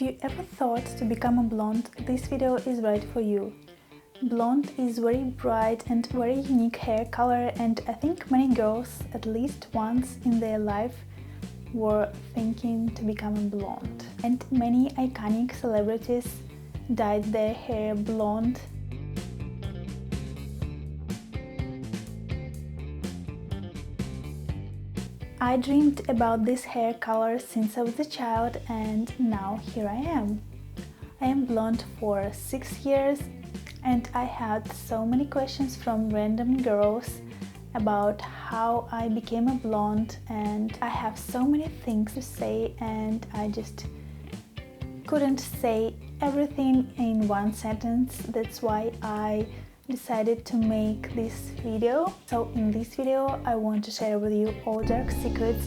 you ever thought to become a blonde, this video is right for you. Blonde is very bright and very unique hair color, and I think many girls at least once in their life were thinking to become a blonde. And many iconic celebrities dyed their hair blonde. I dreamed about this hair color since I was a child, and now here I am. I am blonde for 6 years, and I had so many questions from random girls about how I became a blonde, and I have so many things to say, and I just couldn't say everything in one sentence. That's why I decided to make this video. So in this video I want to share with you all dark secrets,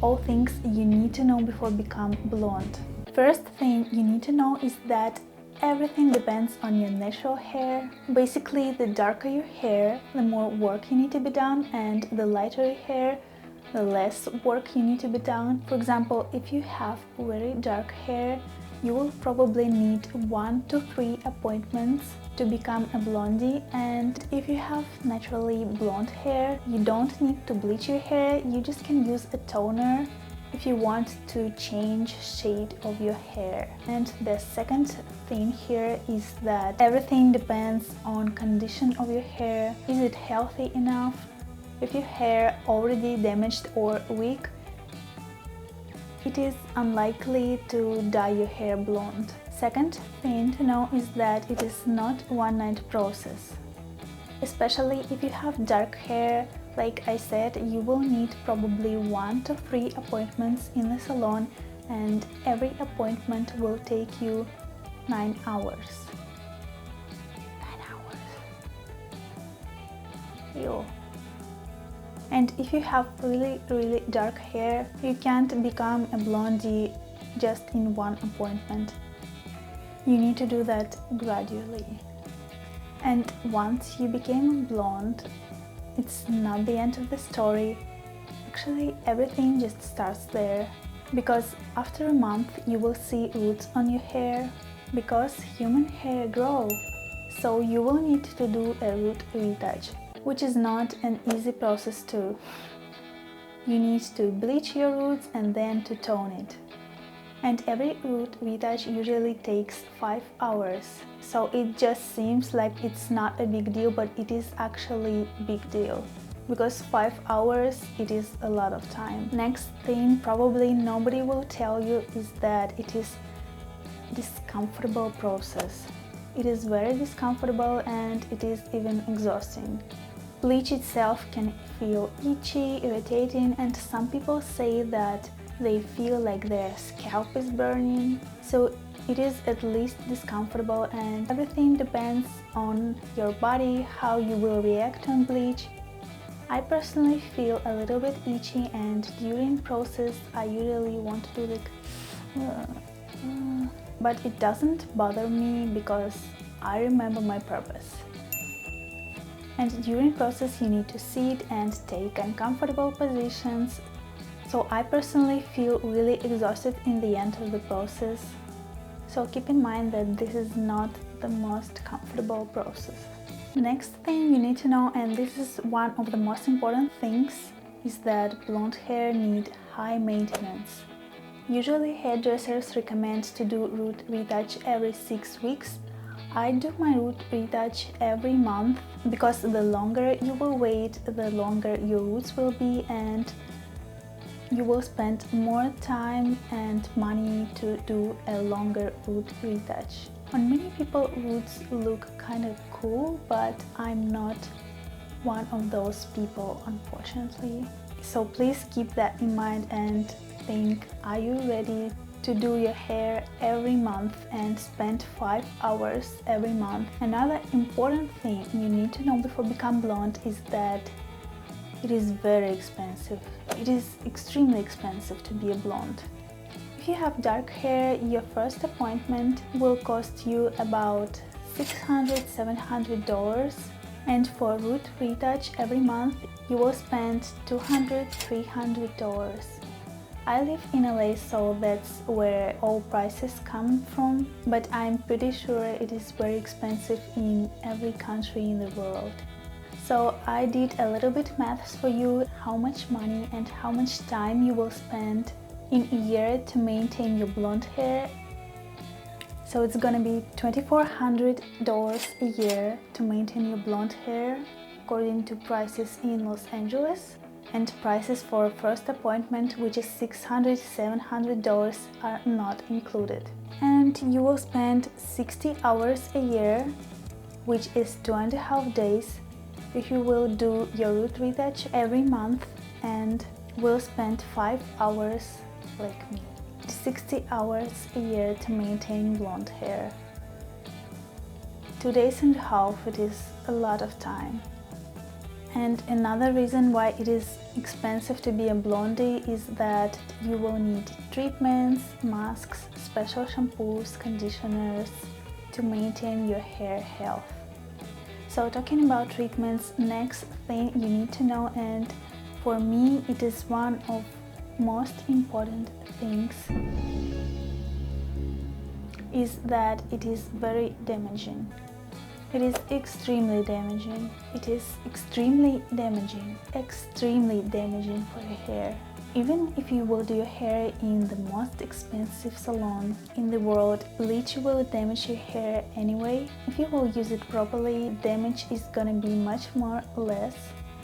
all things you need to know before become blonde. First thing you need to know is that everything depends on your natural hair. Basically, the darker your hair, the more work you need to be done, and the lighter your hair, the less work you need to be done. For example, if you have very dark hair, you will probably need 1 to 3 appointments to become a blondie, and if you have naturally blonde hair, you don't need to bleach your hair, you just can use a toner if you want to change shade of your hair. And the second thing here is that everything depends on condition of your hair. Is it healthy enough? If your hair already damaged or weak, it is unlikely to dye your hair blonde. Second thing to know is that it is not a one-night process. Especially if you have dark hair, like I said, you will need probably 1 to 3 appointments in the salon, and every appointment will take you 9 hours. 9 hours. Ew. And if you have really dark hair, you can't become a blondie just in one appointment. You need to do that gradually. And once you became blonde, it's not the end of the story. Actually, everything just starts there. Because after a month you will see roots on your hair, because human hair grows. So you will need to do a root retouch, which is not an easy process too. You need to bleach your roots and then to tone it. And every root retouch usually takes 5 hours. So it just seems like it's not a big deal, but it is actually a big deal. Because 5 hours, it is a lot of time. Next thing probably nobody will tell you is that it is a discomfortable process. It is very discomfortable and it is even exhausting. Bleach itself can feel itchy, irritating, and some people say that they feel like their scalp is burning. So it is at least discomfortable, and everything depends on your body, how you will react on bleach. I personally feel a little bit itchy, and during process I usually want to do like but it doesn't bother me because I remember my purpose. And during process you need to sit and take uncomfortable positions. So I personally feel really exhausted in the end of the process. So keep in mind that this is not the most comfortable process. Next thing you need to know, and this is one of the most important things, is that blonde hair need high maintenance. Usually hairdressers recommend to do root retouch every 6 weeks. I do my root retouch every month because the longer you will wait, the longer your roots will be, and you will spend more time and money to do a longer root retouch. On many people, roots look kind of cool, but I'm not one of those people, unfortunately. So please keep that in mind and think, are you ready to do your hair every month and spend 5 hours every month? Another important thing you need to know before become blonde is that it is very expensive. It is extremely expensive to be a blonde. If you have dark hair, your first appointment will cost you about $600–700, and for root retouch every month you will spend $200–300. I live in LA, so that's where all prices come from, but I'm pretty sure it is very expensive in every country in the world. So I did a little bit maths for you, how much money and how much time you will spend in a year to maintain your blonde hair. So it's gonna be $2,400 a year to maintain your blonde hair, according to prices in Los Angeles. And prices for a first appointment, which is $600–700, are not included. And you will spend 60 hours a year, which is 2.5 days, if you will do your root retouch every month, and will spend 5 hours, like me, 60 hours a year to maintain blonde hair. 2.5 days, it is a lot of time. And another reason why it is expensive to be a blondie is that you will need treatments, masks, special shampoos, conditioners to maintain your hair health. So talking about treatments, next thing you need to know, and for me it is one of most important things, is that it is very damaging. It is extremely damaging. It is extremely damaging for your hair. Even if you will do your hair in the most expensive salon in the world, bleach will damage your hair anyway. If you will use it properly, damage is gonna be much more less.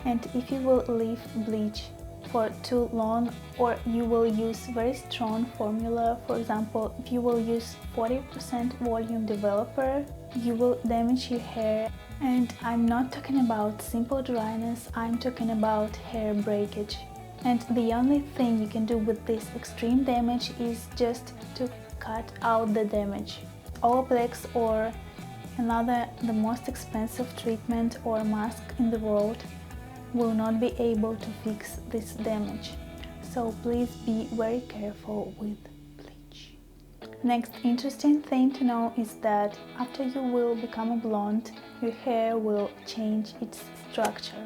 And if you will leave bleach for too long, or you will use very strong formula, for example, if you will use 40% volume developer, you will damage your hair. And I'm not talking about simple dryness, I'm talking about hair breakage. And the only thing you can do with this extreme damage is just to cut out the damage. Olaplex or the most expensive treatment or mask in the world will not be able to fix this damage. So please be very careful with bleach. Next interesting thing to know is that after you will become a blonde, your hair will change its structure.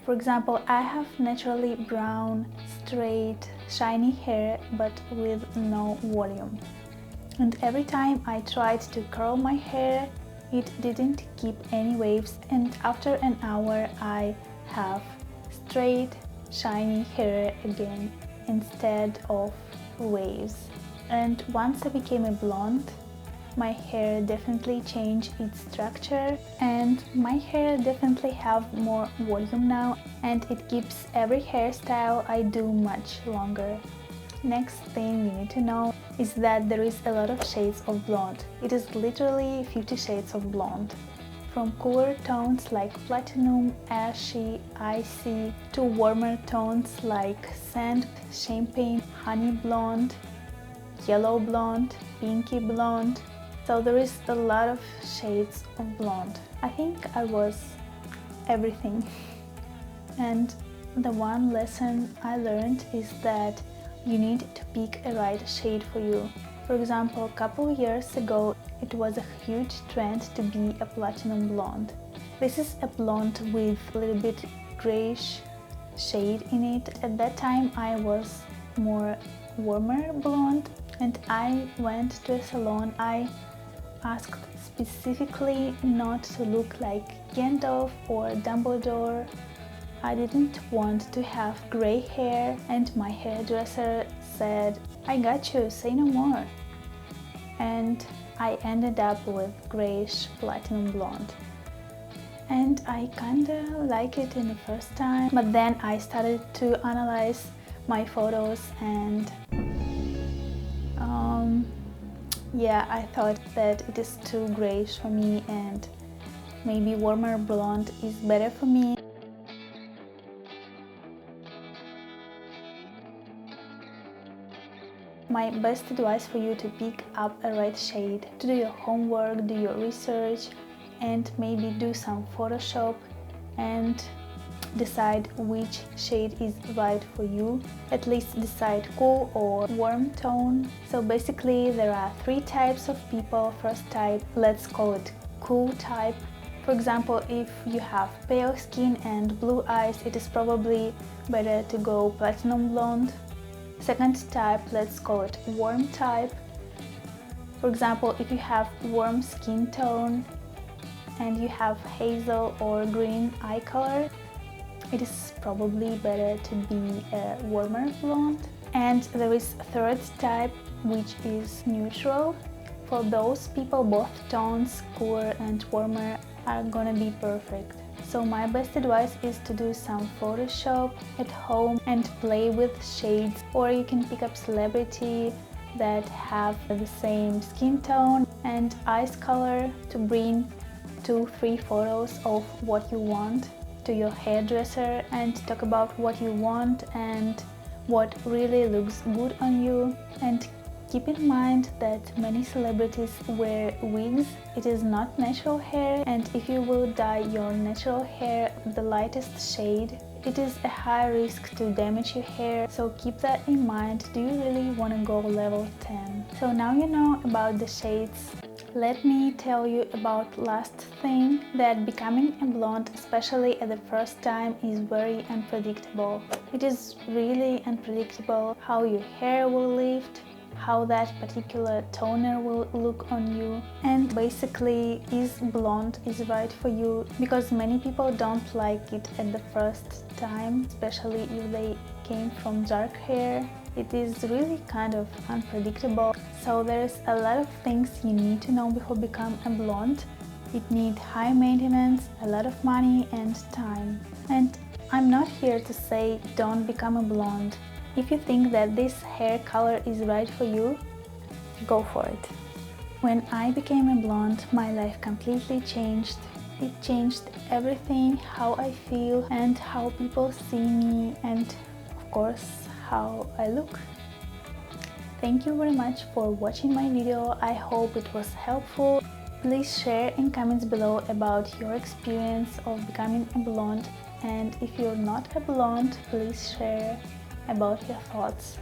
For example, I have naturally brown, straight, shiny hair but with no volume. And every time I tried to curl my hair, it didn't keep any waves, and after an hour I have straight, shiny hair again instead of waves. And once I became a blonde, my hair definitely changed its structure, and my hair definitely have more volume now, and it keeps every hairstyle I do much longer. Next thing you need to know is that there is a lot of shades of blonde. It is literally 50 shades of blonde. From cooler tones like platinum, ashy, icy, to warmer tones like sand, champagne, honey blonde, yellow blonde, pinky blonde. So there is a lot of shades of blonde. I think I was everything. And the one lesson I learned is that you need to pick a right shade for you. For example, a couple years ago, it was a huge trend to be a platinum blonde. This is a blonde with a little bit grayish shade in it. At that time, I was more warmer blonde, and I went to a salon. I asked specifically not to look like Gandalf or Dumbledore. I didn't want to have gray hair, and my hairdresser said, "I got you, say no more." And I ended up with grayish platinum blonde. And I kinda like it in the first time, but then I started to analyze my photos, and yeah, I thought that it is too grayish for me, and maybe warmer blonde is better for me. My best advice for you to pick up a right shade, to do your homework, do your research, and maybe do some Photoshop and decide which shade is right for you. At least decide cool or warm tone. So basically there are 3 types of people. First type, let's call it cool type. For example, if you have pale skin and blue eyes, it is probably better to go platinum blonde. Second type, let's call it warm type. For example, if you have warm skin tone and you have hazel or green eye color, it is probably better to be a warmer blonde. And there is third type, which is neutral. For those people, both tones, cooler and warmer, are gonna be perfect. So my best advice is to do some Photoshop at home and play with shades, or you can pick up celebrity that have the same skin tone and eyes color to bring 2-3 photos of what you want to your hairdresser and talk about what you want and what really looks good on you. And keep in mind that many celebrities wear wigs. It is not natural hair, and if you will dye your natural hair the lightest shade, it is a high risk to damage your hair, so keep that in mind. Do you really want to go level 10? So now you know about the shades. Let me tell you about last thing, that becoming a blonde, especially at the first time, is very unpredictable. It is really unpredictable how your hair will lift, how that particular toner will look on you, and basically is blonde is right for you, because many people don't like it at the first time, especially if they came from dark hair. It is really kind of unpredictable, so there's a lot of things you need to know before become a blonde. It needs high maintenance, a lot of money and time. And I'm not here to say don't become a blonde. If you think that this hair color is right for you, go for it. When I became a blonde, my life completely changed. It changed everything, how I feel and how people see me, and of course how I look. Thank you very much for watching my video. I hope it was helpful. Please share in comments below about your experience of becoming a blonde, and if you're not a blonde, please share about your thoughts.